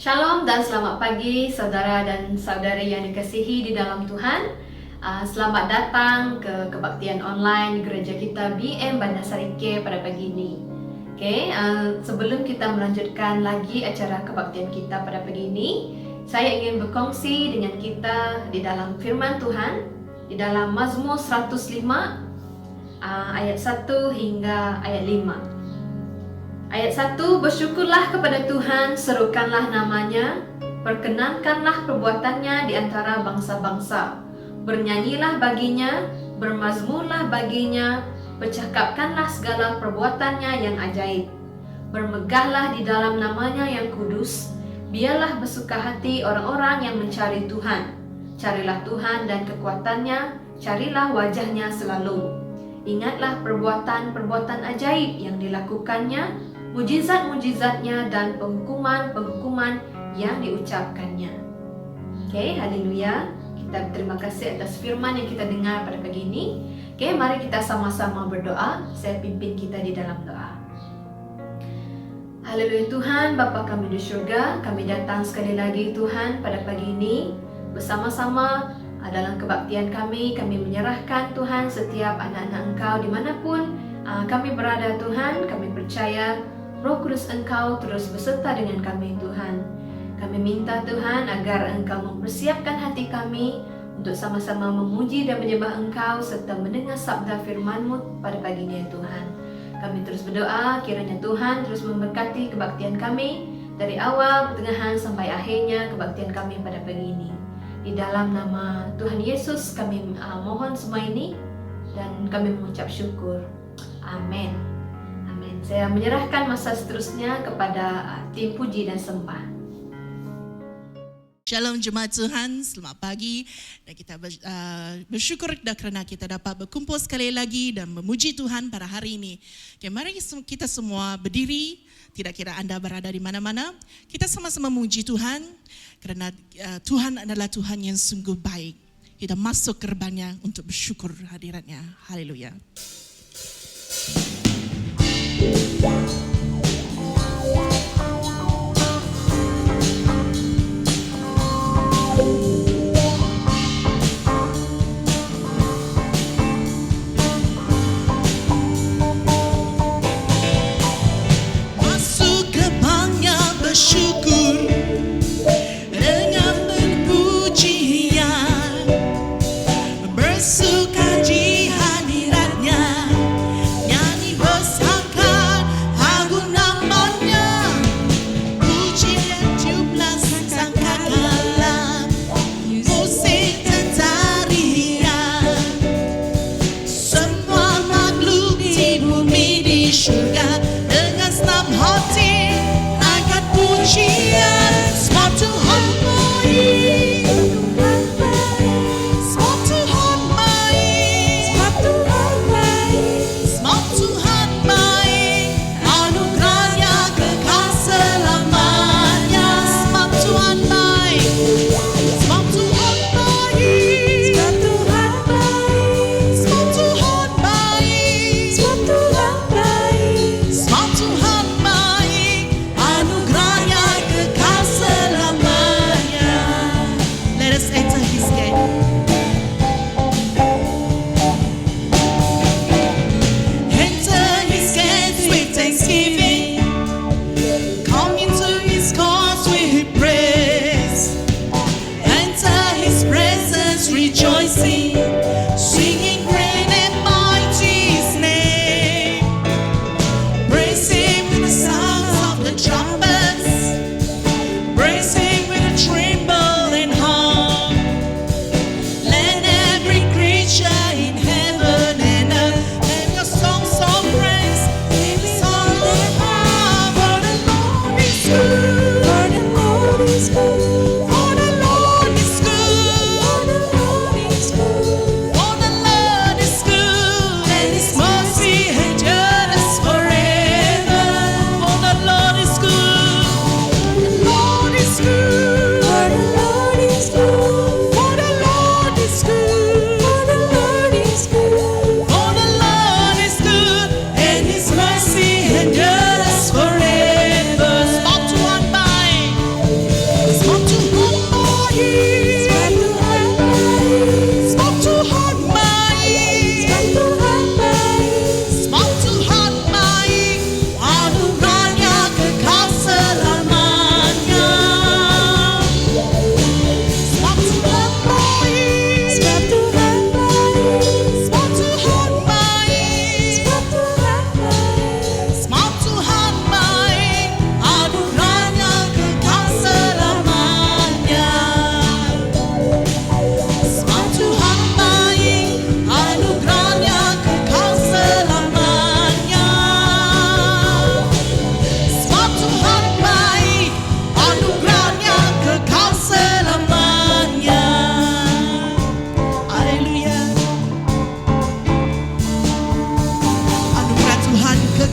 Shalom dan selamat pagi saudara dan saudari yang dikasihi di dalam Tuhan. Selamat datang ke kebaktian online gereja kita BM Bandar Sarike pada pagi ini. Sebelum kita melanjutkan lagi acara kebaktian kita pada pagi ini, saya ingin berkongsi dengan kita di dalam firman Tuhan di dalam Mazmur 105 ayat 1 hingga ayat 5. Ayat 1, bersyukurlah kepada Tuhan, serukanlah namanya, perkenankanlah perbuatannya di antara bangsa-bangsa. Bernyanyilah baginya, bermazmurlah baginya, bercakapkanlah segala perbuatannya yang ajaib. Bermegahlah di dalam namanya yang kudus, biarlah bersuka hati orang-orang yang mencari Tuhan. Carilah Tuhan dan kekuatannya, carilah wajahnya selalu. Ingatlah perbuatan-perbuatan ajaib yang dilakukannya, mujizat-mujizatnya dan penghukuman-penghukuman yang diucapkannya. Haleluya. Kita berterima kasih atas firman yang kita dengar pada pagi ini. Mari kita sama-sama berdoa. Saya pimpin kita di dalam doa. Haleluya Tuhan, Bapa kami di surga, kami datang sekali lagi Tuhan pada pagi ini bersama-sama dalam kebaktian kami menyerahkan Tuhan setiap anak-anak Engkau dimanapun kami berada Tuhan. Kami percaya Roh Kudus Engkau terus beserta dengan kami Tuhan. Kami minta Tuhan agar Engkau mempersiapkan hati kami untuk sama-sama memuji dan menyembah Engkau serta mendengar sabda firman-Mu pada pagi ini ya Tuhan. Kami terus berdoa kiranya Tuhan terus memberkati kebaktian kami dari awal, pertengahan sampai akhirnya kebaktian kami pada pagi ini. Di dalam nama Tuhan Yesus kami mohon semua ini dan kami mengucap syukur. Amin. Amin. Saya menyerahkan masa seterusnya kepada tim puji dan sembah. Shalom jemaat Tuhan, selamat pagi. Dan kita bersyukur kerana kita dapat berkumpul sekali lagi dan memuji Tuhan pada hari ini. Mari kita semua berdiri, tidak kira anda berada di mana-mana. Kita sama-sama memuji Tuhan kerana Tuhan adalah Tuhan yang sungguh baik. Kita masuk gerbangnya untuk bersyukur hadiratnya. Haleluya. Masuk gerbangnya bersyukur dengan berpujian, bersuka di hadiratnya, nyanyi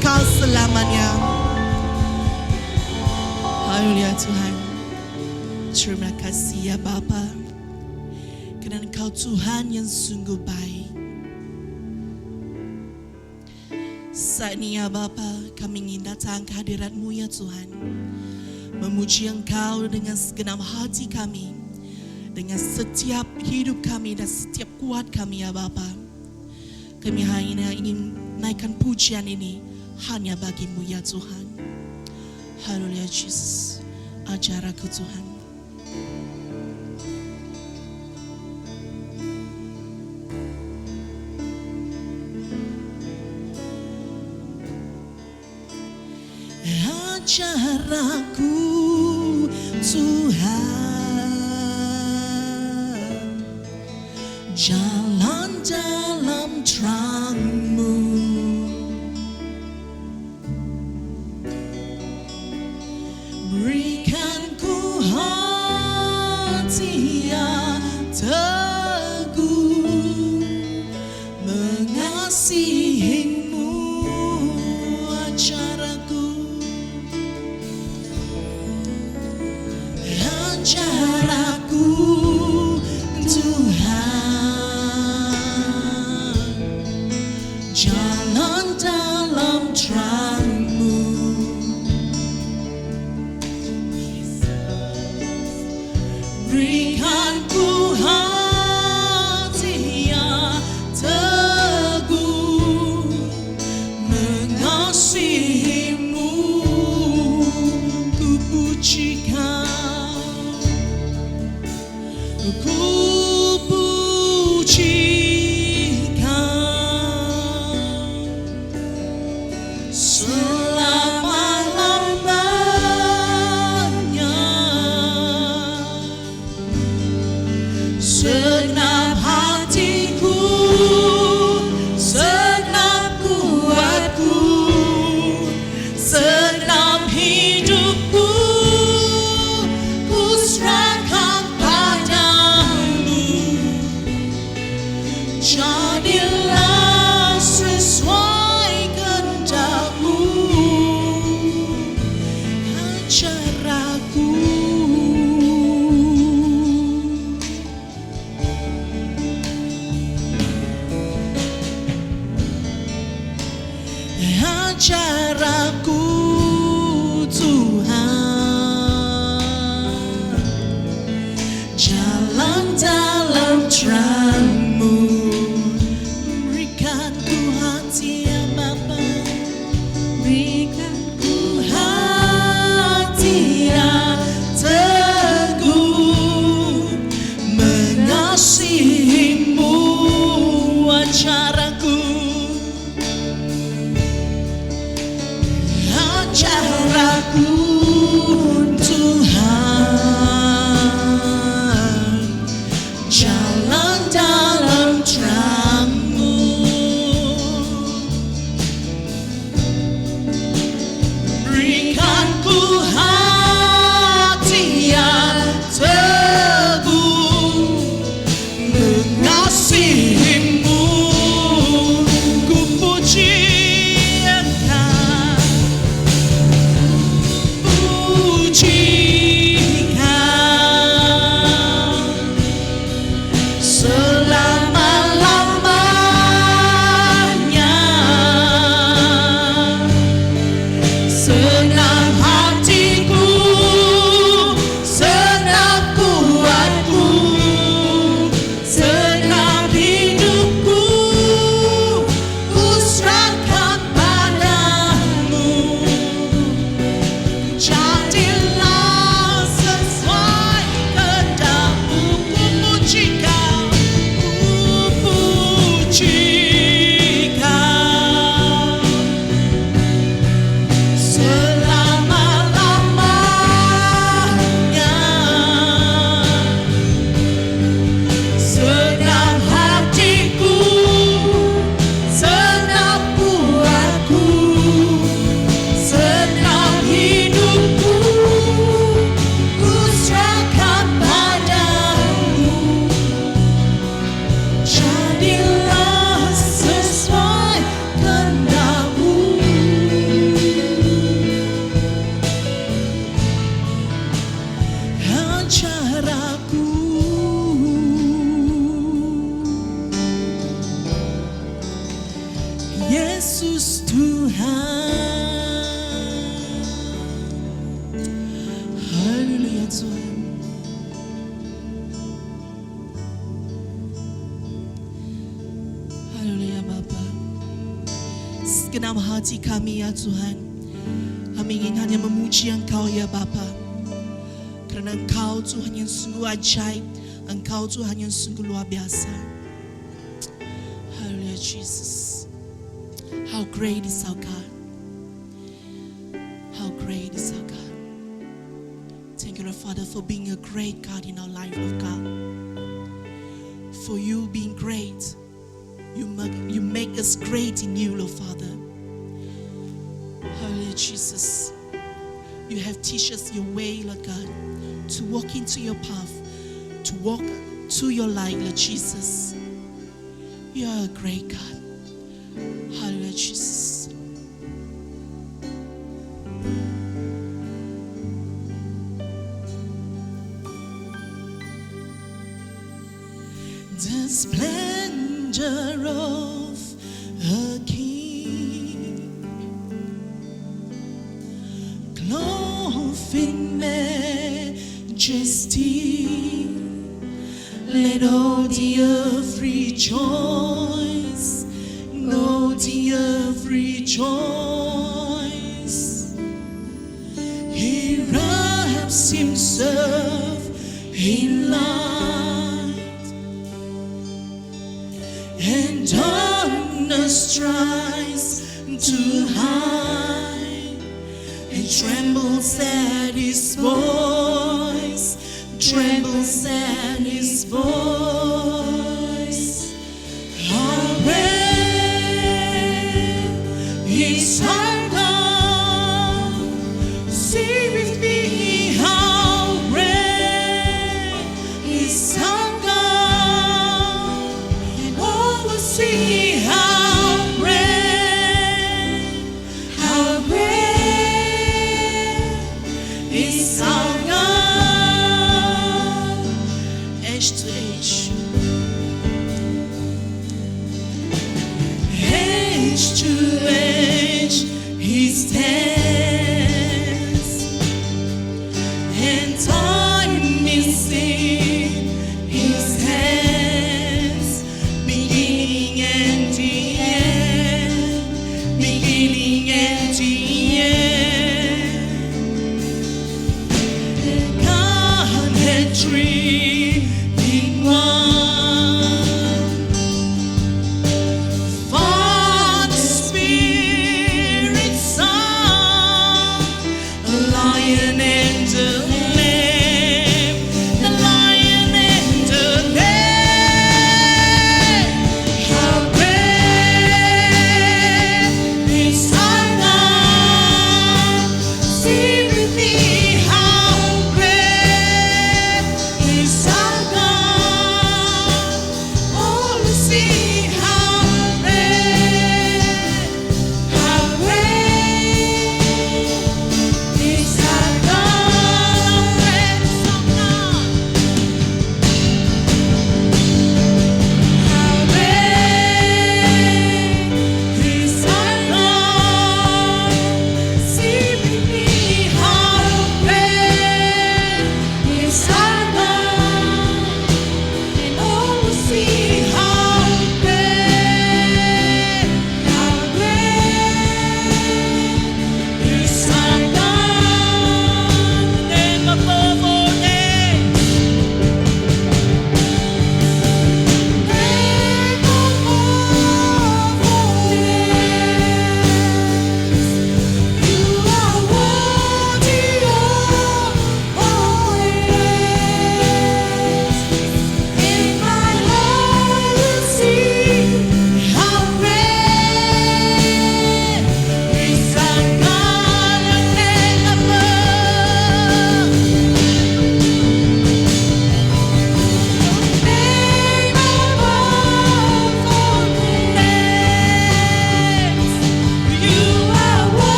kekal selamanya. Haleluya Tuhan. Terima kasih ya Bapa, karena Engkau Tuhan yang sungguh baik. Saat ini ya Bapa, kami ingin datang ke hadirat-Mu ya Tuhan, memuji Engkau dengan segenap hati kami, dengan setiap hidup kami dan setiap kuat kami ya Bapa. Kami hanya ingin naikkan pujian ini hanya bagi-Mu ya Tuhan. Haleluya Yesus, ajar aku Tuhan. Ajar aku Tuhan, jalan dalam terang-Mu. Berikan ku hati yang teguh, mengasihi-Mu, ajar aku. Ajar aku Tuhan, jalan dalam terang-Mu. Berikan ku hati yang teguh, mengasihi-Mu, ku puji Kau, ku puji Kau selama-lamanya. Segenap hatiku, segenap kuatku, segenap hidupku, ku serahkan padamu. Jadilah sesuai kehendak-Mu, ajar aku. Ajar aku Tuhan, jalan dalam terang-Mu. Berikan ku hati ya Bapa, berikan ku hati yang teguh, mengasihi-Mu, ajar aku. Ajar aku Tuhan, jalan dalam terang-Mu. Berikan ku hati yang teguh, mengasihi-Mu, ku puji Engkau. hati kami ya Tuhan. Kami ingin hanya memuji Engkau ya Bapa. Karena Engkau Tuhan yang sungguh ajaib. Engkau Tuhan yang sungguh luar biasa. Hallelujah Jesus. How great is our God. How great is our God. Thank you, Lord Father, for being a great God in our life, Lord God. For you being great, you make us great in you, Lord Father. Hallelujah, Jesus. You have teach us your way, Lord God, to walk into your path, to walk to your light, Lord Jesus. You are a great God. Hallelujah, Jesus. The splendor of a king, clothed in majesty, let all the earth rejoice, all the earth rejoice. He wraps himself in light, and darkness tries to hide, and trembles at his voice, trembles at his voice. How great is our God, sing with me, how great is our God, and all will see how great is our God. Age to age,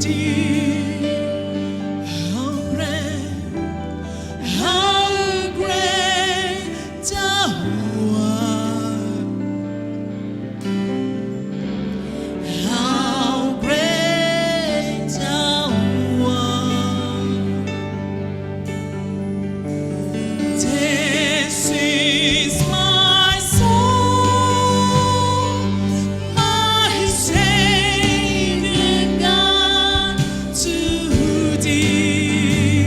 deep, how great thou art. How great thou art. This is my song, my Savior God, to thee.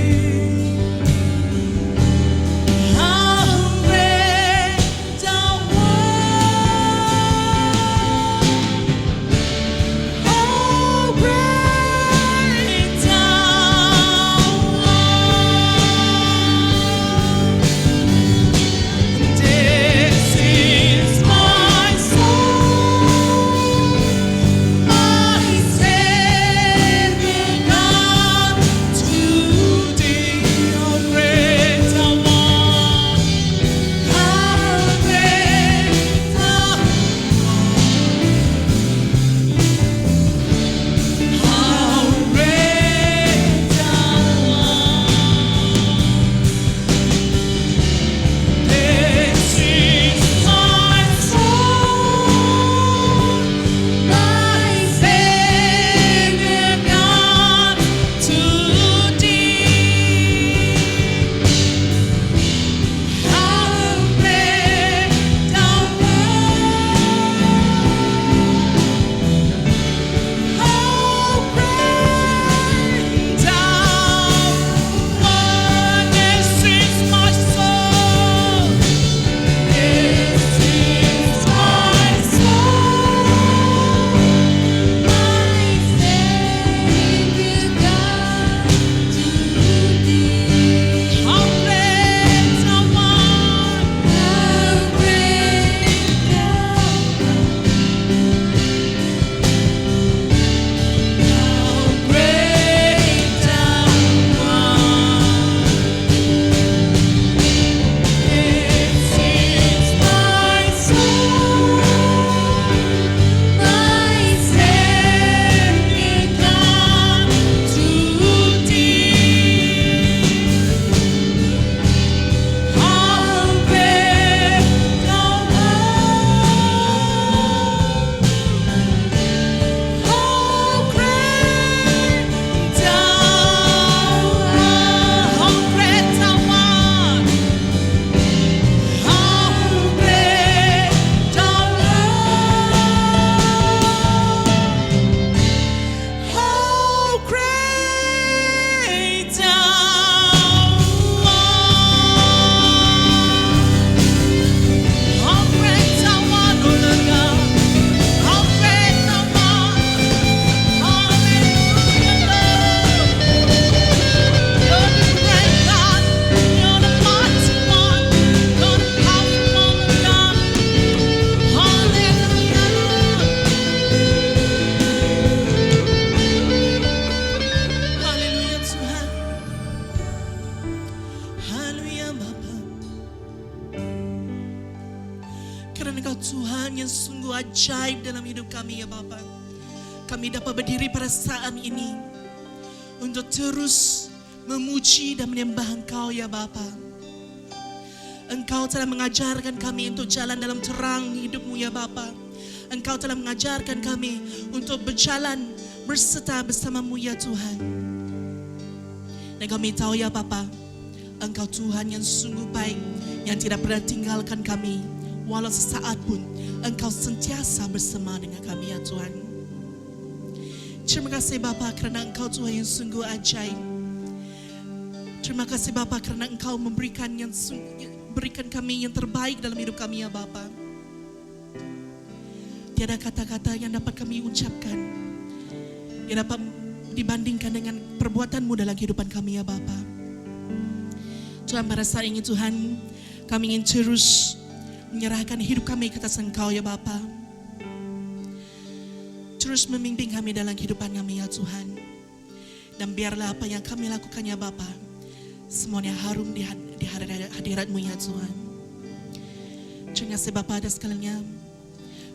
How great thou art. How great thou art. This is my song, my Savior God, to thee. How great thou art. How great thou art. How great thou art. This is my song, my Savior God, to thee. How great thou art. How great thou art. This is my song. This is my song, my Savior God, to thee. How great thou art. How great thou art. How great thou art. This is my song, my Savior God, to thee. How great thou art. How great thou art. How great thou art. How great thou art. How great thou art. How great thou art, O Lord God. How great thou art. Hallelujah, Lord. You're the great God. You're the mighty one. You're the powerful one, God. Hallelujah, Lord. Haleluya Tuhan. Haleluya Bapa. Karena Engkau Tuhan yang sungguh ajaib dalam hidup kami ya Bapa. Kami dapat berdiri pada saat ini untuk terus memuji dan menyembah Engkau ya Bapa. Engkau telah mengajarkan kami untuk jalan dalam terang hidupmu ya Bapa. Engkau telah mengajarkan kami untuk berjalan berserta bersamamu ya Tuhan. Dan kami tahu ya Bapa, Engkau Tuhan yang sungguh baik, yang tidak pernah tinggalkan kami. Walau sesaat pun Engkau sentiasa bersama dengan kami ya Tuhan. Terima kasih Bapa kerana Engkau Tuhan yang sungguh ajaib. Terima kasih Bapa kerana Engkau memberikan berikan kami yang terbaik dalam hidup kami ya Bapa. Tiada kata-kata yang dapat kami ucapkan yang dapat dibandingkan dengan perbuatan-Mu dalam kehidupan kami ya Bapa. Tuhan, pada saat ini Tuhan, kami ingin terus menyerahkan hidup kami ke atas Engkau ya Bapa. Terus memimpin kami dalam kehidupan kami ya Tuhan. Dan biarlah apa yang kami lakukan ya Bapa, semuanya harum di hadirat-Mu ya Tuhan. Terima kasih Bapa atas segalanya.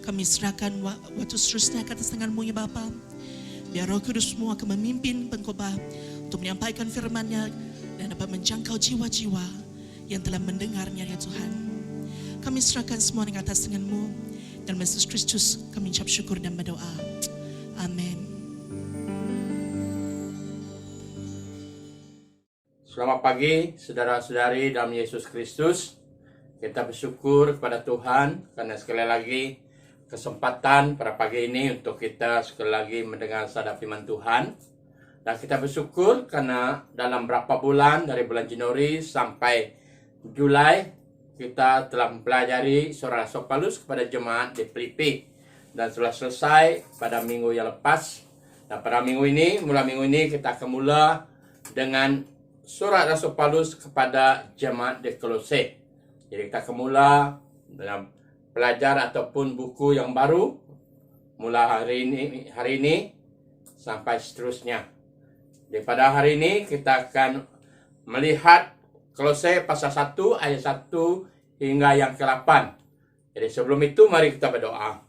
Kami serahkan waktu seterusnya ke atas tangan-Mu ya Bapa. Biar Roh Kudus semua akan memimpin pengkhotbah untuk menyampaikan firman-Nya dan dapat menjangkau jiwa-jiwa yang telah mendengarnya ya Tuhan. Kami serahkan semua di atas tangan-Mu. Dan Yesus Kristus kami ucap syukur dan berdoa. Amin. Selamat pagi saudara-saudari dalam Yesus Kristus. Kita bersyukur kepada Tuhan karena sekali lagi kesempatan pada pagi ini untuk kita sekali lagi mendengar sabda firman Tuhan. Dan kita bersyukur karena dalam berapa bulan dari bulan Januari sampai Julai kita telah mempelajari surah Rasul Paulus kepada jemaat di Filipi dan sudah selesai pada minggu yang lepas. Dan pada mulai minggu ini kita akan mula dengan surat Rasul Paulus kepada jemaat di Kolose. Jadi kita akan mula dalam pelajar ataupun buku yang baru mula hari ini sampai seterusnya. Jadi pada hari ini kita akan melihat Kolose pasal 1 ayat 1 hingga yang ke-8. Jadi sebelum itu mari kita berdoa.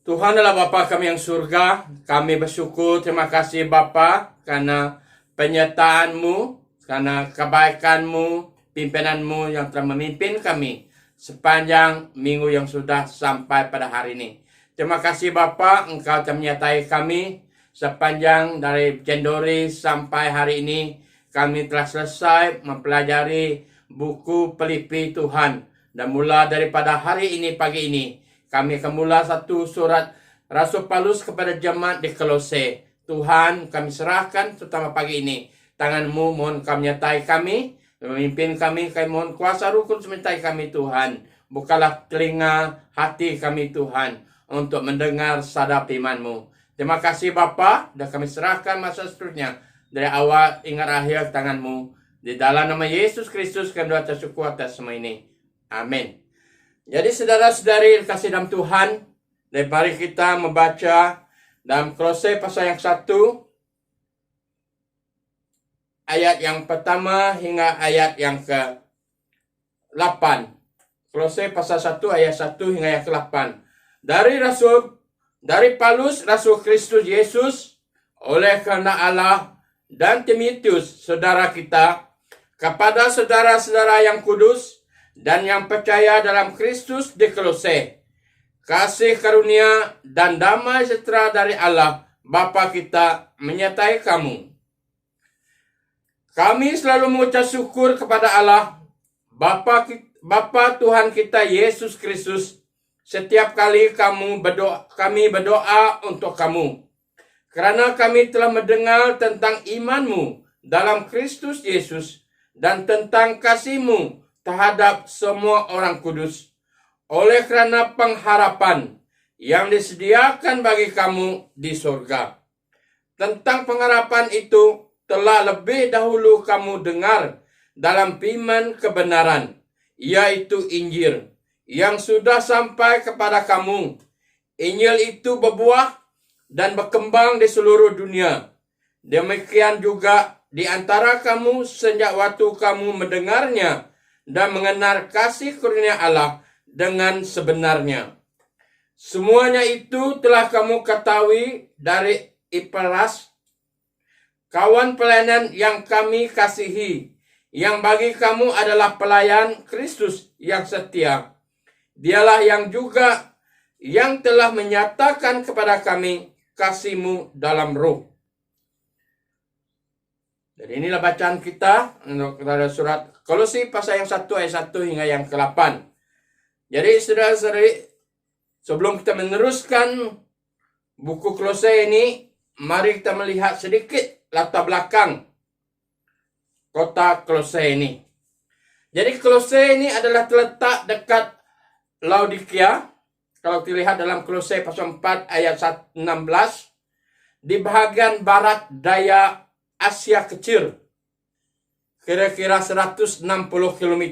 Tuhan adalah Bapa kami yang surga. Kami bersyukur, terima kasih Bapa karena penyertaan-Mu, karena kebaikan-Mu, pimpinan-Mu yang telah memimpin kami sepanjang minggu yang sudah sampai pada hari ini. Terima kasih Bapa, Engkau telah menyertai kami sepanjang dari Januari sampai hari ini. Kami telah selesai mempelajari buku Filipi Tuhan. Dan mula daripada hari ini, pagi ini, kami akan mula satu surat Rasul Paulus kepada jemaat di Kolose. Tuhan, kami serahkan terutama pagi ini. Tangan-Mu, mohon Kau menyertai kami, memimpin kami. Kami mohon kuasa Roh Kudus menyertai kami Tuhan. Bukalah telinga hati kami Tuhan untuk mendengar sabda firman-Mu. Terima kasih Bapa, dan kami serahkan masa seterusnya dari awal hingga akhir tangan-Mu. Di dalam nama Yesus Kristus kami doa syukur atas semua ini. Amin. Jadi saudara-saudari kasih dalam Tuhan, mari kita membaca dalam Kolose pasal yang 1 ayat yang pertama hingga ayat yang ke-8. Kolose pasal 1 ayat 1 hingga yang ke-8. Dari Paulus Rasul Kristus Yesus oleh karena Allah dan Timotius saudara kita, kepada saudara-saudara yang kudus dan yang percaya dalam Kristus di Kolose, kasih karunia dan damai sejahtera dari Allah Bapa kita menyertai kamu. Kami selalu mengucap syukur kepada Allah Bapa Tuhan kita Yesus Kristus setiap kali kami berdoa untuk kamu, karena kami telah mendengar tentang iman-Mu dalam Kristus Yesus dan tentang kasih-Mu terhadap semua orang kudus, oleh kerana pengharapan yang disediakan bagi kamu di surga. Tentang pengharapan itu telah lebih dahulu kamu dengar dalam firman kebenaran, yaitu Injil, yang sudah sampai kepada kamu. Injil itu berbuah dan berkembang di seluruh dunia. Demikian juga di antara kamu sejak waktu kamu mendengarnya dan mengenal kasih karunia Allah dengan sebenarnya. Semuanya itu telah kamu ketahui dari Eperas, kawan pelayanan yang kami kasihi, yang bagi kamu adalah pelayan Kristus yang setia. Dialah yang juga yang telah menyatakan kepada kami kasih-Mu dalam roh. Jadi inilah bacaan kita untuk surat Kolose pasal yang 1 ayat 1 hingga yang ke-8. Jadi saudara-saudari, sebelum kita meneruskan buku Kolose ini, mari kita melihat sedikit latar belakang kota Kolose ini. Jadi Kolose ini adalah terletak dekat Laodikia. Kalau dilihat dalam Kolose pasal 4 ayat 16, di bahagian barat daya Asia Kecil, kira-kira 160 km,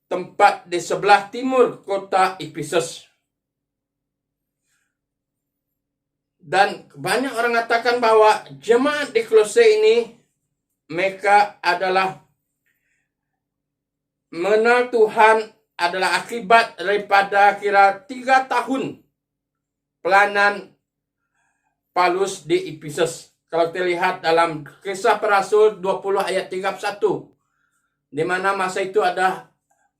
tempat di sebelah timur kota Efesus. Dan banyak orang mengatakan bahwa jemaat di Kolose ini, mereka adalah mengenal Tuhan adalah akibat daripada kira 3 tahun pelayanan Paulus di Efesus. Kalau kita lihat dalam Kisah Para Rasul 20 ayat 31, di mana masa itu ada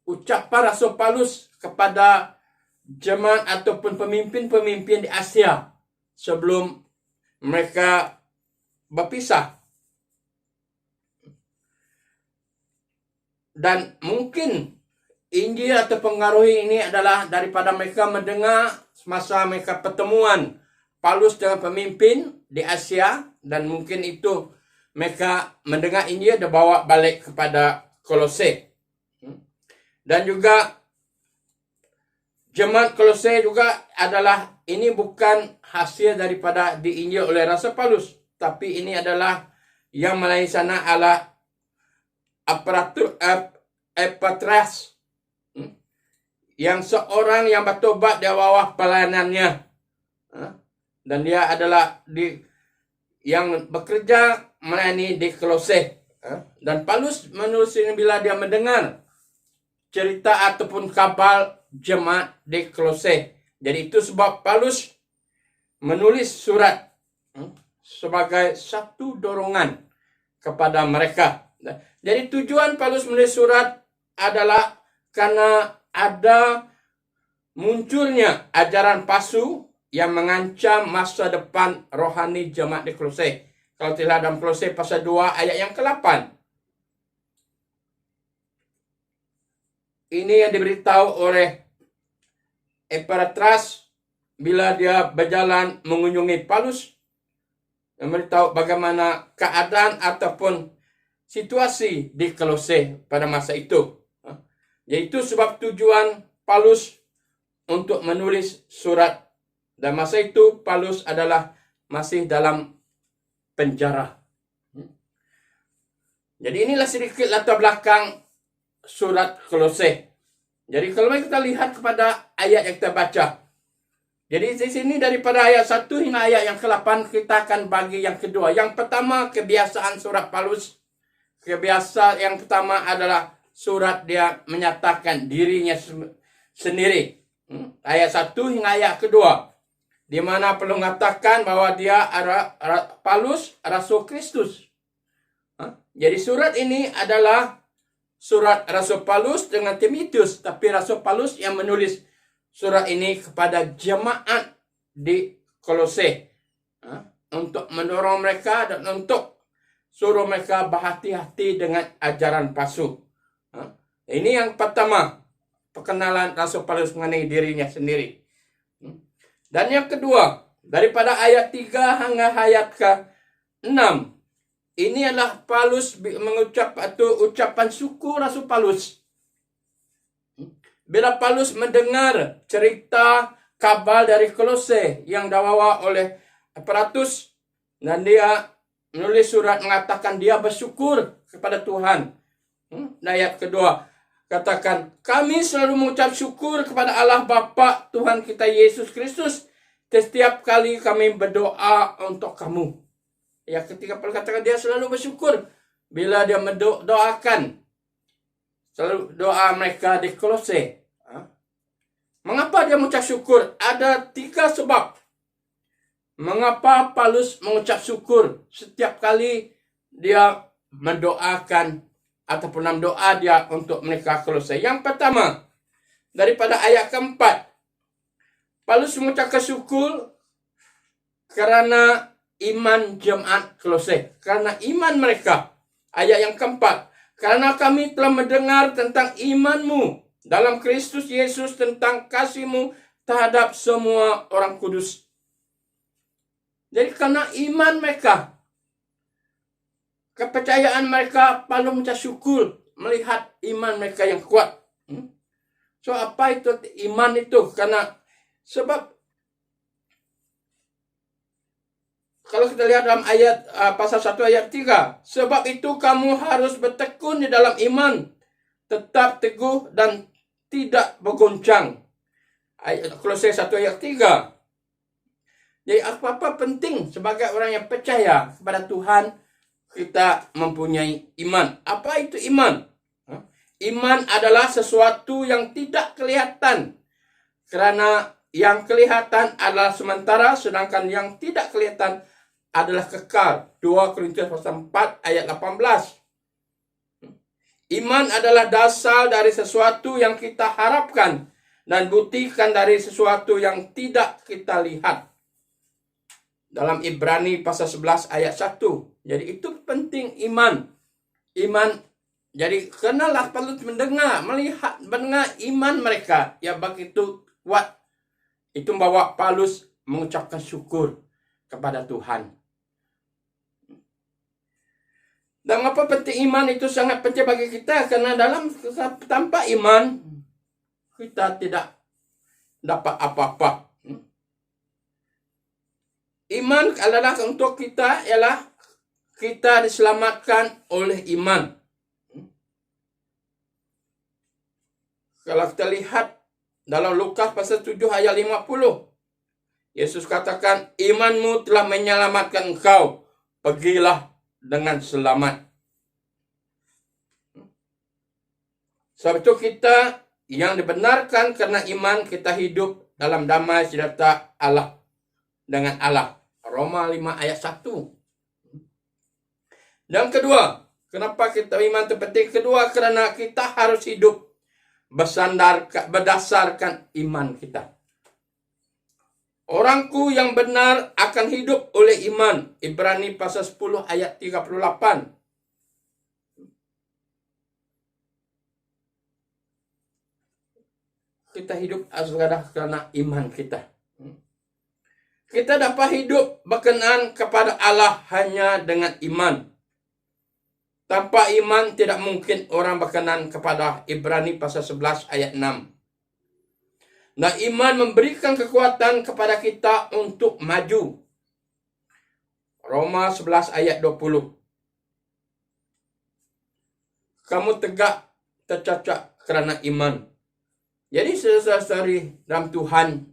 ucapan Rasul Paulus kepada jemaat ataupun pemimpin-pemimpin di Asia sebelum mereka berpisah. Dan mungkin Injil atau pengaruh ini adalah daripada mereka mendengar semasa mereka pertemuan Paulus dengan pemimpin di Asia, dan mungkin itu mereka mendengar Injil dan bawa balik kepada Kolose. Dan juga jemaat Kolose juga adalah, ini bukan hasil daripada diinjil oleh Rasul Paulus, tapi ini adalah yang melayani sana adalah Epapras, yang seorang yang bertobat di bawah pelayanannya, dan dia adalah yang bekerja melayani di Kolose. Dan Paulus menulis ini bila dia mendengar cerita ataupun kabar jemaat di Kolose. Jadi itu sebab Paulus menulis surat sebagai satu dorongan kepada mereka. Jadi tujuan Paulus menulis surat adalah karena ada munculnya ajaran palsu yang mengancam masa depan rohani jemaat di Kolose. Kalau tidak dalam Kolose pasal 2 ayat yang ke-8. Ini yang diberitahu oleh Epapras bila dia berjalan mengunjungi Paulus, memberitahu bagaimana keadaan ataupun situasi di Kolose pada masa itu. Yaitu sebab tujuan Paulus untuk menulis surat. Dan masa itu Paulus adalah masih dalam penjara. Jadi inilah sedikit latar belakang surat Kolose. Jadi kalau kita lihat kepada ayat yang kita baca. Jadi di sini daripada ayat 1 hingga ayat yang ke-8 kita akan bagi yang kedua. Yang pertama, kebiasaan surat Paulus. Kebiasaan yang pertama adalah surat dia menyatakan dirinya sendiri. Ayat 1 hingga ayat kedua. Di mana perlu mengatakan bahwa dia adalah Paulus, Rasul Kristus. Jadi surat ini adalah surat Rasul Paulus dengan Timotius. Tapi Rasul Paulus yang menulis surat ini kepada jemaat di Kolose. Untuk mendorong mereka dan untuk suruh mereka berhati-hati dengan ajaran palsu. Ini yang pertama, perkenalan Rasul Paulus mengenai dirinya sendiri. Dan yang kedua, daripada ayat 3 hingga ayat ke-6, ini adalah Paulus mengucap atau ucapan syukur Rasul Paulus. Bila Paulus mendengar cerita kabar dari Kolose yang dibawa oleh Epapras, dan dia menulis surat mengatakan dia bersyukur kepada Tuhan. Ayat kedua katakan, kami selalu mengucap syukur kepada Allah Bapa Tuhan kita Yesus Kristus setiap kali kami berdoa untuk kamu. Ya, ketika Paulus katakan dia selalu bersyukur bila dia mendoakan selalu doa mereka di Kolose. Mengapa dia mengucap syukur? Ada 3 sebab. Mengapa Paulus mengucap syukur setiap kali dia mendoakan ataupun dalam doa dia untuk mereka Kolose. Yang pertama, daripada ayat keempat, Paulus mengucapkan syukur karena iman jemaat Kolose. Karena iman mereka. Ayat yang keempat, karena kami telah mendengar tentang imanmu dalam Kristus Yesus, tentang kasihmu terhadap semua orang kudus. Jadi karena iman mereka, kepercayaan mereka, Paulus mengucap syukur melihat iman mereka yang kuat. So apa itu iman itu? Karena sebab kalau kita lihat dalam ayat pasal 1 ayat 3, sebab itu kamu harus bertekun di dalam iman, tetap teguh dan tidak bergoncang. Kolose 1 ayat 3. Jadi apa-apa penting sebagai orang yang percaya kepada Tuhan, kita mempunyai iman. Apa itu iman? Iman adalah sesuatu yang tidak kelihatan. Kerana yang kelihatan adalah sementara, sedangkan yang tidak kelihatan adalah kekal. 2 Korintus pasal 4 ayat 18. Iman adalah dasar dari sesuatu yang kita harapkan dan buktikan dari sesuatu yang tidak kita lihat. Dalam Ibrani pasal 11 ayat 1. Jadi itu penting iman. Iman. Jadi kenalah perlu mendengar, melihat, mendengar iman mereka yang begitu kuat. Itu membawa Paulus mengucapkan syukur kepada Tuhan. Dan apa penting iman itu sangat penting bagi kita, karena tanpa iman kita tidak dapat apa-apa. Iman adalah untuk kita ialah kita diselamatkan oleh iman. Kalau kita lihat dalam Lukas pasal 7 ayat 50, Yesus katakan, imanmu telah menyelamatkan engkau, pergilah dengan selamat. Sebab itu kita yang dibenarkan karena iman, kita hidup dalam damai sejahtera Allah dengan Allah. Roma 5 ayat 1. Dan kedua, kenapa kita iman itu penting? Kedua, karena kita harus hidup berdasarkan iman kita. Orangku yang benar akan hidup oleh iman. Ibrani pasal 10 ayat 38. Kita hidup adalah karena iman kita. Kita dapat hidup berkenan kepada Allah hanya dengan iman. Tanpa iman tidak mungkin orang berkenan kepada. Ibrani pasal 11 ayat 6. Nah, iman memberikan kekuatan kepada kita untuk maju. Roma 11 ayat 20. Kamu tegak tercacak karena iman. Jadi saudara-saudari dalam Tuhan,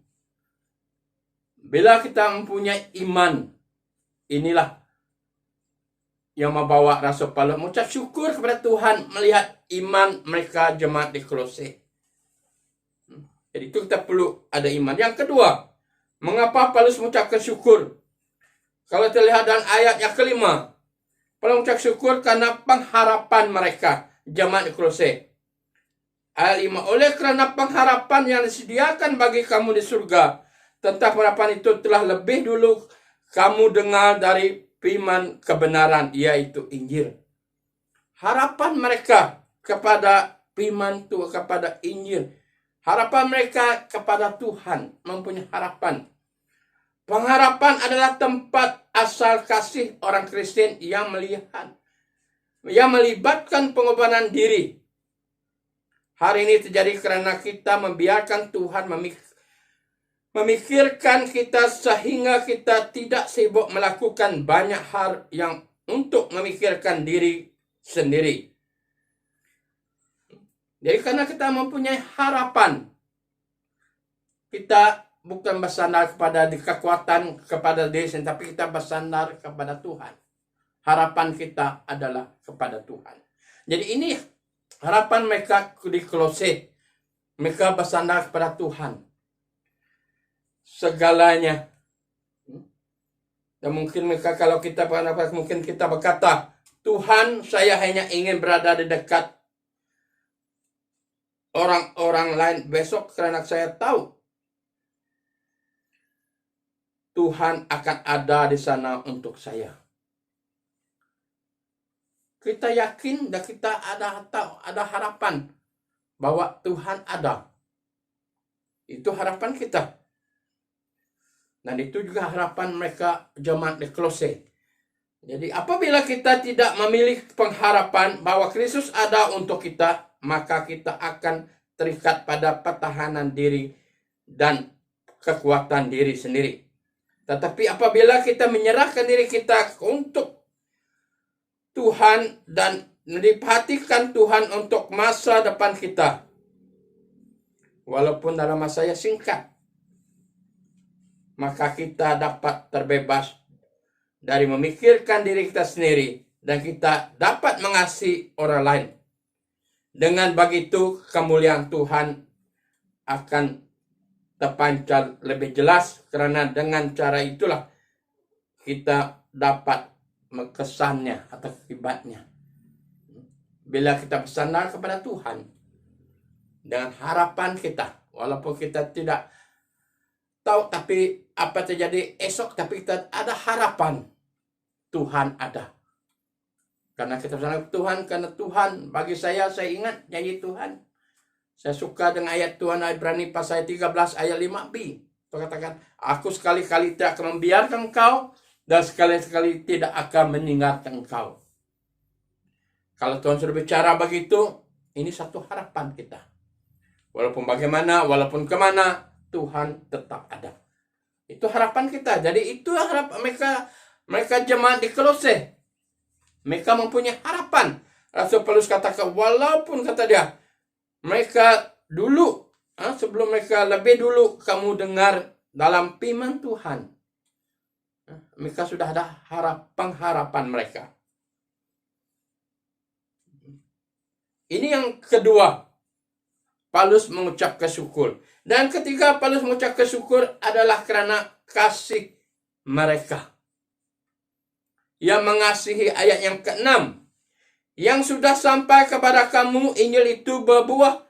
bila kita mempunyai iman, inilah yang membawa Rasul Paulus mengucap syukur kepada Tuhan melihat iman mereka jemaat di Kolose. Jadi itu kita perlu ada iman. Yang kedua, mengapa Paulus mengucapkan syukur? Kalau kita lihat dalam ayat yang kelima, Paulus mengucap syukur karena pengharapan mereka, jemaat di Kolose. Ayat 5, oleh kerana pengharapan yang disediakan bagi kamu di surga, tentang pengharapan itu telah lebih dulu kamu dengar dari firman kebenaran, yaitu Injil. Harapan mereka kepada firman Tuhan, kepada Injil. Harapan mereka kepada Tuhan, mempunyai harapan. Pengharapan adalah tempat asal kasih orang Kristen yang melibatkan pengorbanan diri. Hari ini terjadi karena kita membiarkan Tuhan memikirkan kita sehingga kita tidak sibuk melakukan banyak hal yang untuk memikirkan diri sendiri. Jadi karena kita mempunyai harapan, kita bukan bersandar kepada kekuatan kepada diri sendiri, tapi kita bersandar kepada Tuhan. Harapan kita adalah kepada Tuhan. Jadi ini harapan mereka di Kolose. Mereka bersandar kepada Tuhan. Segalanya. Dan mungkin mereka, kalau kita mungkin kita berkata, Tuhan, saya hanya ingin berada di dekat orang-orang lain besok karena saya tahu Tuhan akan ada di sana untuk saya. Kita yakin dan kita ada harapan bahwa Tuhan ada. Itu harapan kita. Dan itu juga harapan mereka jemaat di Kolose. Jadi apabila kita tidak memiliki pengharapan bahwa Kristus ada untuk kita, maka kita akan terikat pada pertahanan diri dan kekuatan diri sendiri. Tetapi apabila kita menyerahkan diri kita untuk Tuhan dan diperhatikan Tuhan untuk masa depan kita, walaupun dalam masa yang singkat, maka kita dapat terbebas dari memikirkan diri kita sendiri dan kita dapat mengasihi orang lain. Dengan begitu kemuliaan Tuhan akan terpancar lebih jelas, karena dengan cara itulah kita dapat kesannya atau akibatnya. Bila kita bersandar kepada Tuhan dengan harapan kita, walaupun kita tidak tahu tapi apa terjadi esok, tapi kita ada harapan Tuhan ada. Karena kita bersandar Tuhan, karena Tuhan bagi saya ingat janji Tuhan. Saya suka dengan ayat Tuhan Ibrani pasal 13 ayat 5b. Itu katakan, aku sekali-kali tidak akan membiarkan engkau dan sekali-kali tidak akan meninggalkan engkau. Kalau Tuhan sudah bicara begitu, ini satu harapan kita. Walaupun bagaimana, walaupun kemana, Tuhan tetap ada. Itu harapan kita. Jadi itu harapan mereka jemaat di Kolose. Mereka mempunyai harapan. Rasul Paulus katakan, walaupun kata dia, mereka dulu, sebelum mereka lebih dulu kamu dengar dalam firman Tuhan. Mereka sudah ada pengharapan mereka. Ini yang kedua, Paulus mengucapkan syukur. Dan ketiga, Paulus mengucapkan syukur adalah karena kasih mereka. Yang mengasihi ayat yang ke-6. Yang sudah sampai kepada kamu, Injil itu berbuah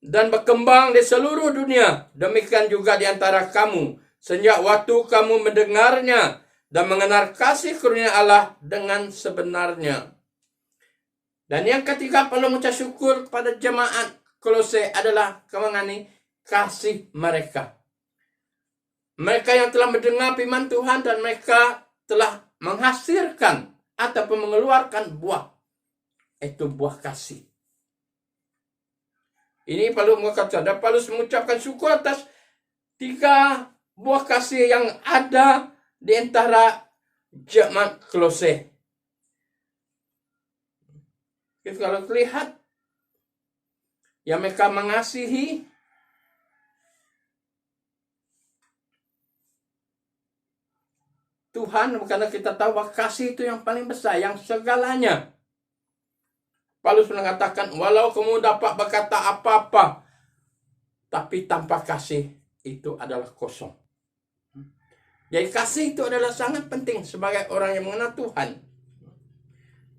dan berkembang di seluruh dunia. Demikian juga di antara kamu. Sejak waktu kamu mendengarnya dan mengenal kasih karunia Allah dengan sebenarnya. Dan yang ketiga, perlu mengucap syukur kepada jemaat Kolose adalah mengenai kasih mereka. Mereka yang telah mendengar firman Tuhan dan mereka telah menghasilkan ataupun mengeluarkan buah. Itu buah kasih. Ini perlu mengatakan, dan Paulus mengucapkan syukur atas 3 buah kasih yang ada di antara jemaat Kolose. Kalau terlihat yang mereka mengasihi Tuhan, karena kita tahu bahwa kasih itu yang paling besar, yang segalanya. Paulus mengatakan, walau kamu dapat berkata apa-apa, tapi tanpa kasih itu adalah kosong. Jadi kasih itu adalah sangat penting sebagai orang yang mengenal Tuhan.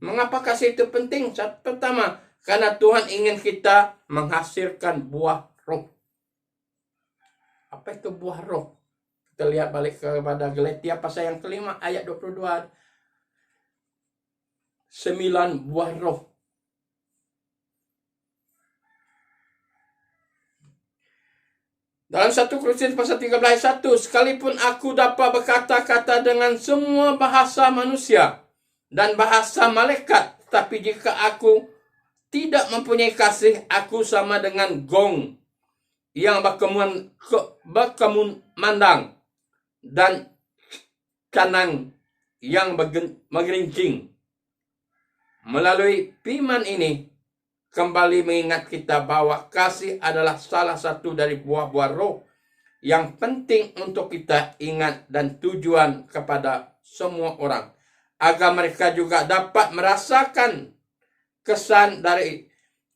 Mengapa kasih itu penting? Pertama, karena Tuhan ingin kita menghasilkan buah roh. Apa itu buah roh? Kita lihat balik kepada Galatia pasal yang kelima ayat 22. 9 buah roh. Dalam 1 Korintus pasal 13 ayat 1, sekalipun aku dapat berkata-kata dengan semua bahasa manusia dan bahasa malaikat, tapi jika aku tidak mempunyai kasih, aku sama dengan gong yang berkumandang dan canang yang mengerincing. Melalui firman ini, kembali mengingat kita bahwa kasih adalah salah satu dari buah-buah roh yang penting untuk kita ingat dan tujuan kepada semua orang. Agar mereka juga dapat merasakan kesan dari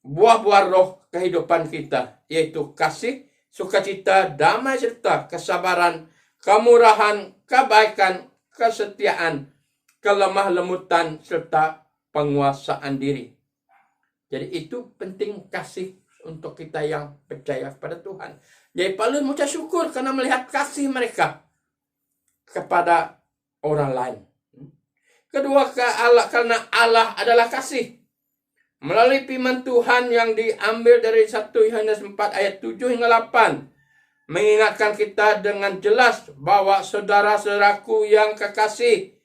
buah-buah roh kehidupan kita. Yaitu kasih, sukacita, damai serta kesabaran, kemurahan, kebaikan, kesetiaan, kelemah lembutan, serta penguasaan diri. Jadi itu penting kasih untuk kita yang percaya kepada Tuhan. Jadi Paulus mengucap syukur karena melihat kasih mereka kepada orang lain. Kedua, karena Allah adalah kasih. Melalui firman Tuhan yang diambil dari 1 Yohanes 4 ayat 7 hingga 8. Mengingatkan kita dengan jelas bahwa saudara-saudaraku yang kekasih,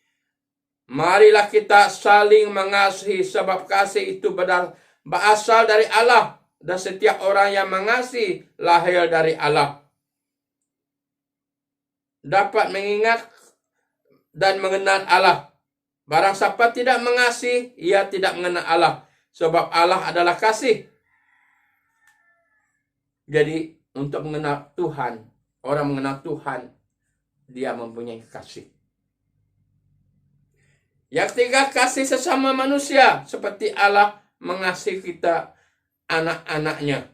marilah kita saling mengasihi sebab kasih itu berasal dari Allah. Dan setiap orang yang mengasihi lahir dari Allah. Dapat mengingat dan mengenal Allah. Barang siapa tidak mengasihi, ia tidak mengenal Allah. Sebab Allah adalah kasih. Jadi untuk mengenal Tuhan, orang mengenal Tuhan, dia mempunyai kasih. Yang ketiga, kasih sesama manusia. Seperti Allah mengasihi kita, anak-anaknya.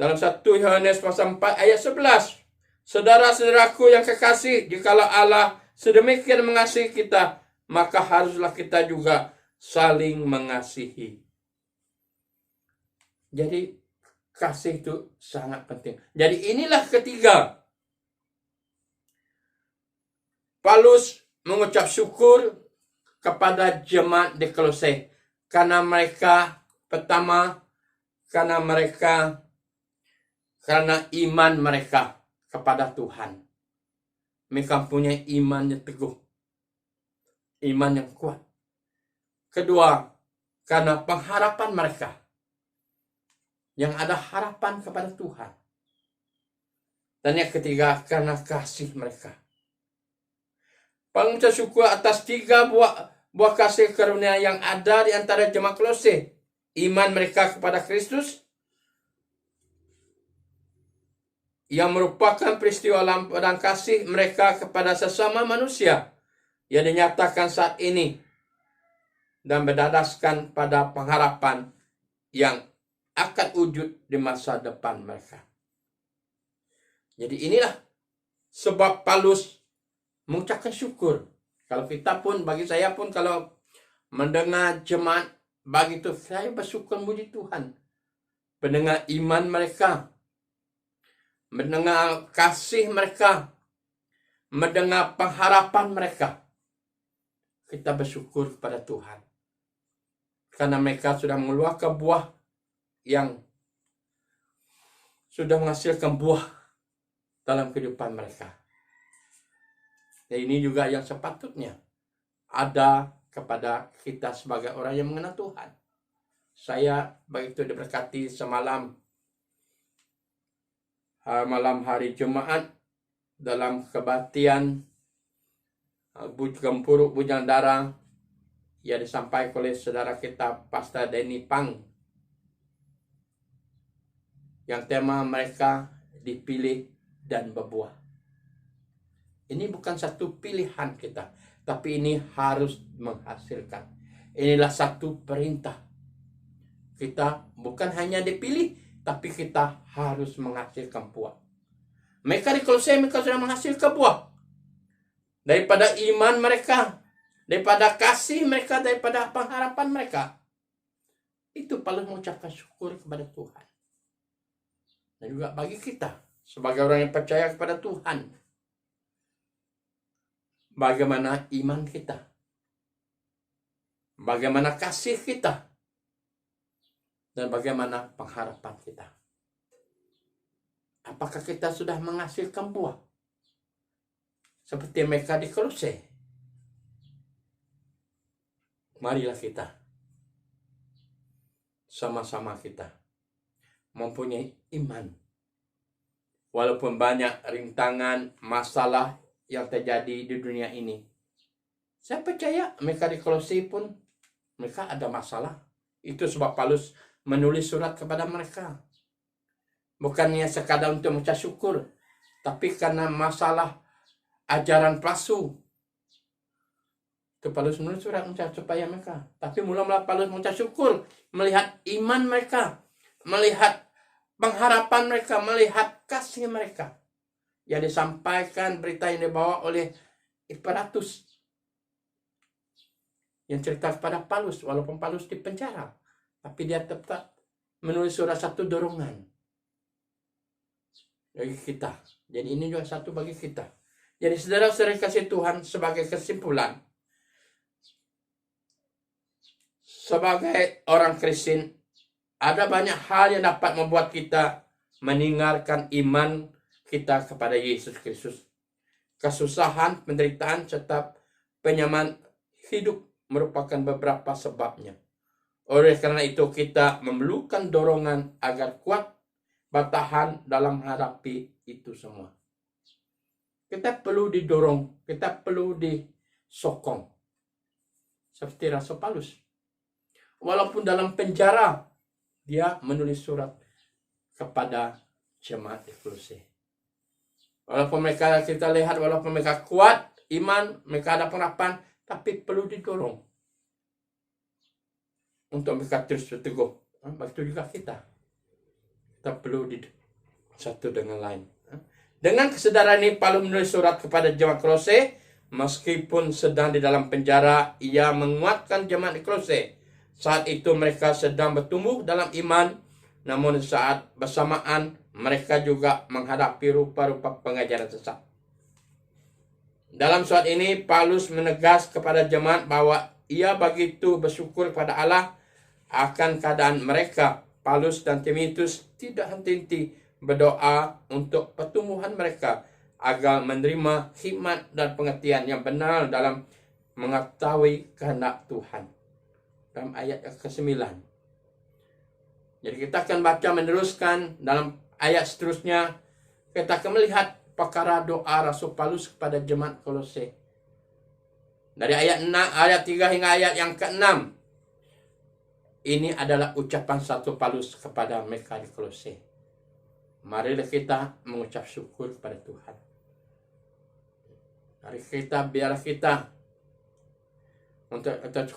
Dalam 1 Yohanes pasal 4 ayat 11. Saudara-saudaraku yang kekasih, jikalau Allah sedemikian mengasihi kita, maka haruslah kita juga saling mengasihi. Jadi kasih itu sangat penting. Jadi inilah ketiga. Paulus mengucap syukur kepada jemaat di Kolose karena mereka pertama karena iman mereka kepada Tuhan. Mereka punya iman yang teguh. Iman yang kuat. Kedua, karena pengharapan mereka. Yang ada harapan kepada Tuhan. Dan yang ketiga, karena kasih mereka. Paulus bersyukur atas 3 buah kasih karunia yang ada di antara jemaat Kolose. Iman mereka kepada Kristus, yang merupakan peristiwa dan kasih mereka kepada sesama manusia yang dinyatakan saat ini dan berdasarkan pada pengharapan yang akan wujud di masa depan mereka. Jadi inilah sebab Paulus mengucapkan syukur. Kalau kita pun, bagi saya pun, kalau mendengar jemaat bagi itu, saya bersyukur muji Tuhan. Mendengar iman mereka, mendengar kasih mereka, mendengar pengharapan mereka, kita bersyukur kepada Tuhan. Karena mereka sudah mengeluarkan buah yang sudah menghasilkan buah dalam kehidupan mereka. Dan ini juga yang sepatutnya ada kepada kita sebagai orang yang mengenal Tuhan. Saya begitu diberkati semalam, malam hari Jumat, dalam kebaktian Gempuruk Bujang Darah yang disampaikan oleh saudara kita Pastor Denny Pang, yang tema mereka dipilih dan berbuah. Ini bukan satu pilihan kita, tapi ini harus menghasilkan. Inilah satu perintah. Kita bukan hanya dipilih, tapi kita harus menghasilkan buah. Mereka di Kolose, mereka sudah menghasilkan buah. Daripada iman mereka, daripada kasih mereka, daripada pengharapan mereka. Itu Paulus mengucapkan syukur kepada Tuhan. Dan juga bagi kita, sebagai orang yang percaya kepada Tuhan, bagaimana iman kita, bagaimana kasih kita, dan bagaimana pengharapan kita. Apakah kita sudah menghasilkan buah seperti mereka di Kolose? Marilah kita sama-sama kita mempunyai iman. Walaupun banyak rintangan, masalah yang terjadi di dunia ini, saya percaya mereka di Kolose pun mereka ada masalah. Itu sebab Paulus menulis surat kepada mereka. Bukannya sekadar untuk mengucap syukur, tapi karena masalah ajaran palsu. Itu Paulus menulis surat supaya mereka. Tapi mula-mula Paulus mengucap syukur, melihat iman mereka, melihat pengharapan mereka, melihat kasih mereka. Yang disampaikan, berita yang dibawa oleh Epaphroditus, yang cerita kepada Paulus, walaupun Paulus di penjara, tapi dia tetap menulis surat satu dorongan bagi kita. Jadi ini juga satu bagi kita. Jadi saudara-saudara kasih Tuhan, sebagai kesimpulan, sebagai orang Kristen, ada banyak hal yang dapat membuat kita meninggalkan iman kita kepada Yesus Kristus. Kesusahan, penderitaan, serta penyaman hidup merupakan beberapa sebabnya. Oleh karena itu kita memerlukan dorongan agar kuat bertahan dalam menghadapi itu semua. Kita perlu didorong, kita perlu disokong. Seperti Rasul Paulus. Walaupun dalam penjara, dia menulis surat kepada jemaat di Kolose. Walaupun mereka, kita lihat, walaupun mereka kuat iman, mereka ada pengharapan, tapi perlu didorong untuk mereka terus berteguh. Begitu juga kita. kita perlu di satu dengan lain. Dengan kesadaran ini, Paulus menulis surat kepada jemaat Kolose. Meskipun sedang di dalam penjara, ia menguatkan jemaat di Kolose. Saat itu mereka sedang bertumbuh dalam iman, namun saat bersamaan mereka juga menghadapi rupa-rupa pengajaran sesat. Dalam surat ini, Paulus menegas kepada jemaat bahwa ia begitu bersyukur kepada Allah akan keadaan mereka. Paulus dan Timotius tidak henti-henti berdoa untuk pertumbuhan mereka agar menerima hikmat dan pengertian yang benar dalam mengetahui kehendak Tuhan. Dalam ayat ke-9. Jadi kita akan baca meneruskan dalam ayat seterusnya. Kita akan melihat perkara doa Rasul Paulus kepada jemaat Kolose. Dari ayat 3 hingga ayat yang ke-6. Ini adalah ucapan Rasul Paulus kepada mereka di Kolose. Marilah kita mengucap syukur kepada Tuhan.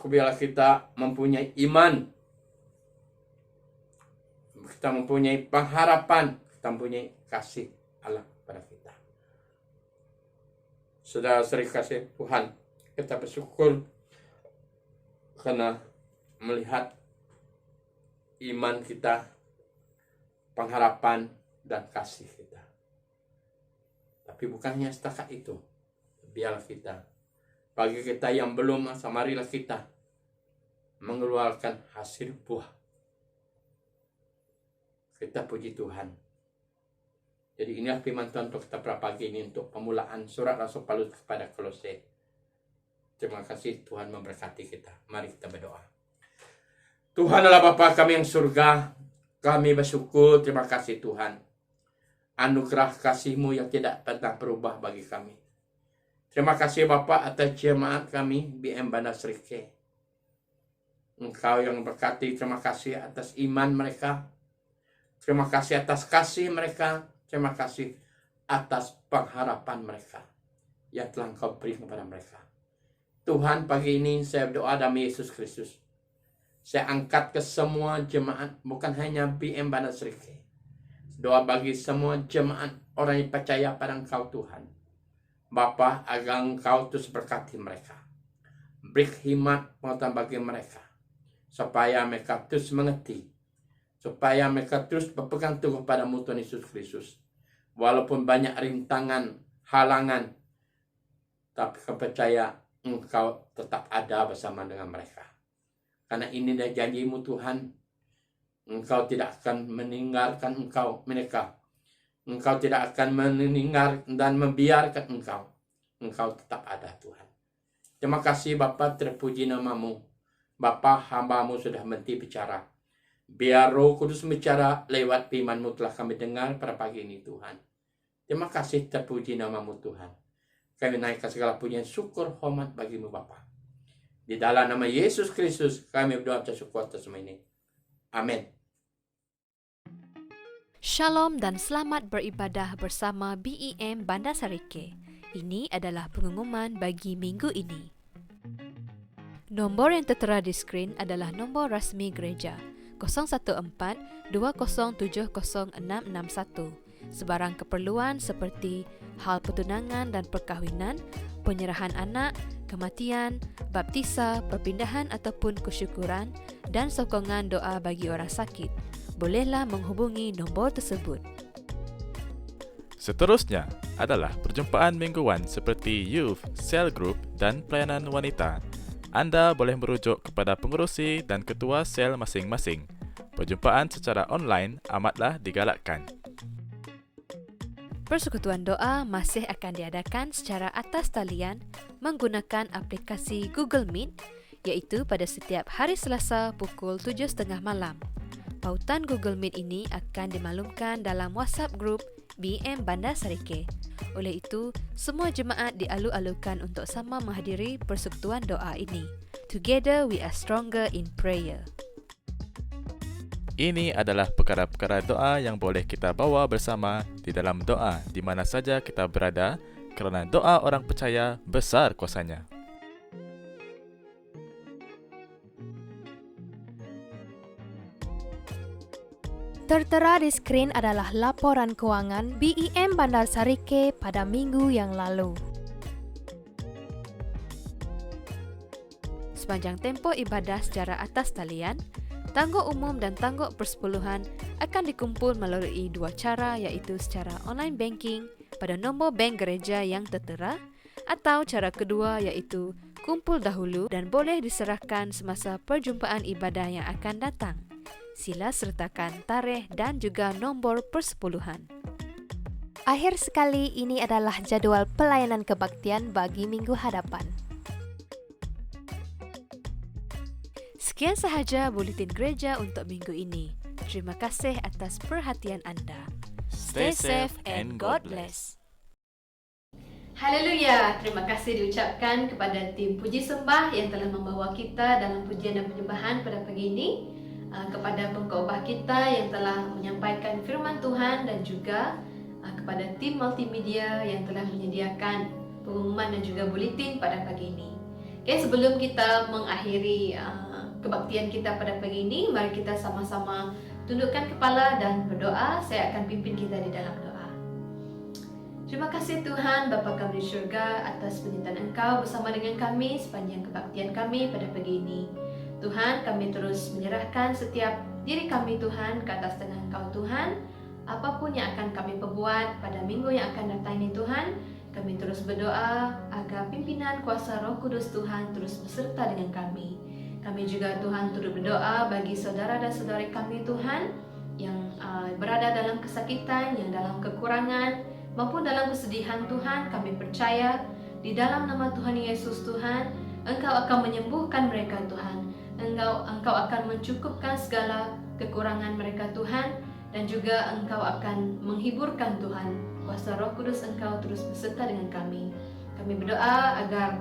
Biarlah kita mempunyai iman. Kita mempunyai pengharapan. Kita mempunyai kasih Allah pada kita. Saudara-saudari kasih Tuhan, kita bersyukur karena melihat iman kita, pengharapan, dan kasih kita. Tapi bukannya setakat itu. Biarlah kita, bagi kita yang belum, marilah kita mengeluarkan hasil buah. Kita puji Tuhan. Jadi inilah firman Tuhan untuk kita pada pagi ini untuk pemulaan surat Rasul Paulus kepada Kolose. Terima kasih, Tuhan memberkati kita. Mari kita berdoa. Tuhan adalah Bapa kami yang surga. Kami bersyukur, terima kasih Tuhan. Anugerah kasih-Mu yang tidak pernah berubah bagi kami. Terima kasih Bapa atas jemaat kami BM Bandar Serike. Engkau yang berkati, terima kasih atas iman mereka. Terima kasih atas kasih mereka. Terima kasih atas pengharapan mereka yang telah Engkau beri kepada mereka. Tuhan, pagi ini saya berdoa dalam Yesus Kristus. Saya angkat ke semua jemaat, bukan hanya BM Bandar Serike. Doa bagi semua jemaat orang yang percaya pada Engkau Tuhan. Bapa, agar Engkau terus berkati mereka. Beri hikmat pengetahuan bagi mereka. Supaya mereka terus mengerti. Supaya mereka terus berpegang teguh pada Tuhan Yesus Kristus. Walaupun banyak rintangan, halangan. Tapi kau percaya Engkau tetap ada bersama dengan mereka. Karena ini adalah janji-Mu Tuhan. Engkau tidak akan meninggalkan mereka. Engkau tidak akan meninggal dan membiarkan engkau. Engkau tetap ada Tuhan. Terima kasih Bapa, terpuji nama-Mu. Bapa, hamba-Mu sudah berhenti bicara. Biar Roh Kudus bicara lewat firman-Mu telah kami dengar pada pagi ini Tuhan. Terima kasih, terpuji nama-Mu Tuhan. Kami naikkan segala pujian syukur hormat bagi-Mu Bapa. Di dalam nama Yesus Kristus kami berdoa bersyukur atas semua ini. Amin. Shalom dan selamat beribadah bersama BEM Bandar Serike. Ini adalah pengumuman bagi minggu ini. Nombor yang tertera di skrin adalah nombor rasmi gereja 014-2070661. Sebarang keperluan seperti hal pertunangan dan perkahwinan, penyerahan anak, kematian, baptisa, perpindahan ataupun kesyukuran, dan sokongan doa bagi orang sakit, bolehlah menghubungi nombor tersebut. Seterusnya adalah perjumpaan mingguan seperti youth, cell group dan pelayanan wanita. Anda boleh merujuk kepada pengerusi dan ketua sel masing-masing. Perjumpaan secara online amatlah digalakkan. Persekutuan doa masih akan diadakan secara atas talian menggunakan aplikasi Google Meet, iaitu pada setiap hari Selasa pukul 7.30 malam. Pautan Google Meet ini akan dimaklumkan dalam WhatsApp Group BM Bandar Serike. Oleh itu, semua jemaat dialu-alukan untuk sama menghadiri persekutuan doa ini. Together we are stronger in prayer. Ini adalah perkara-perkara doa yang boleh kita bawa bersama di dalam doa di mana saja kita berada, kerana doa orang percaya besar kuasanya. Tertera di skrin adalah laporan keuangan BEM Bandar Sarike pada minggu yang lalu. Sepanjang tempoh ibadah secara atas talian, tangguk umum dan tangguk persepuluhan akan dikumpul melalui dua cara, iaitu secara online banking pada nombor bank gereja yang tertera, atau cara kedua iaitu kumpul dahulu dan boleh diserahkan semasa perjumpaan ibadah yang akan datang. Sila sertakan tarikh dan juga nombor persepuluhan. Akhir sekali, ini adalah jadual pelayanan kebaktian bagi minggu hadapan. Sekian sahaja buletin gereja untuk minggu ini. Terima kasih atas perhatian Anda. Stay safe and God bless. Haleluya, terima kasih diucapkan kepada tim puji sembah yang telah membawa kita dalam pujian dan penyembahan pada pagi ini, kepada pengkhotbah kita yang telah menyampaikan firman Tuhan, dan juga kepada tim multimedia yang telah menyediakan pengumuman dan juga buletin pada pagi ini. Okay, sebelum kita mengakhiri kebaktian kita pada pagi ini, mari kita sama-sama tundukkan kepala dan berdoa. Saya akan pimpin kita di dalam doa. Terima kasih Tuhan Bapa kami di syurga atas penyertaan Engkau bersama dengan kami sepanjang kebaktian kami pada pagi ini. Tuhan, kami terus menyerahkan setiap diri kami Tuhan ke atas tangan Engkau Tuhan. Apapun yang akan kami perbuat pada minggu yang akan datang ini Tuhan, kami terus berdoa agar pimpinan kuasa Roh Kudus Tuhan terus beserta dengan kami. Kami juga Tuhan turut berdoa bagi saudara dan saudari kami Tuhan yang berada dalam kesakitan, yang dalam kekurangan maupun dalam kesedihan Tuhan. Kami percaya di dalam nama Tuhan Yesus Tuhan, Engkau akan menyembuhkan mereka Tuhan. Engkau akan mencukupkan segala kekurangan mereka Tuhan, dan juga Engkau akan menghiburkan Tuhan. Kuasa Roh Kudus Engkau terus beserta dengan kami. Kami berdoa agar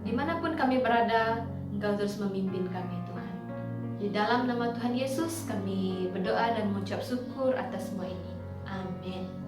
dimanapun kami berada, Engkau terus memimpin kami Tuhan. Di dalam nama Tuhan Yesus kami berdoa dan mengucap syukur atas semua ini. Amin.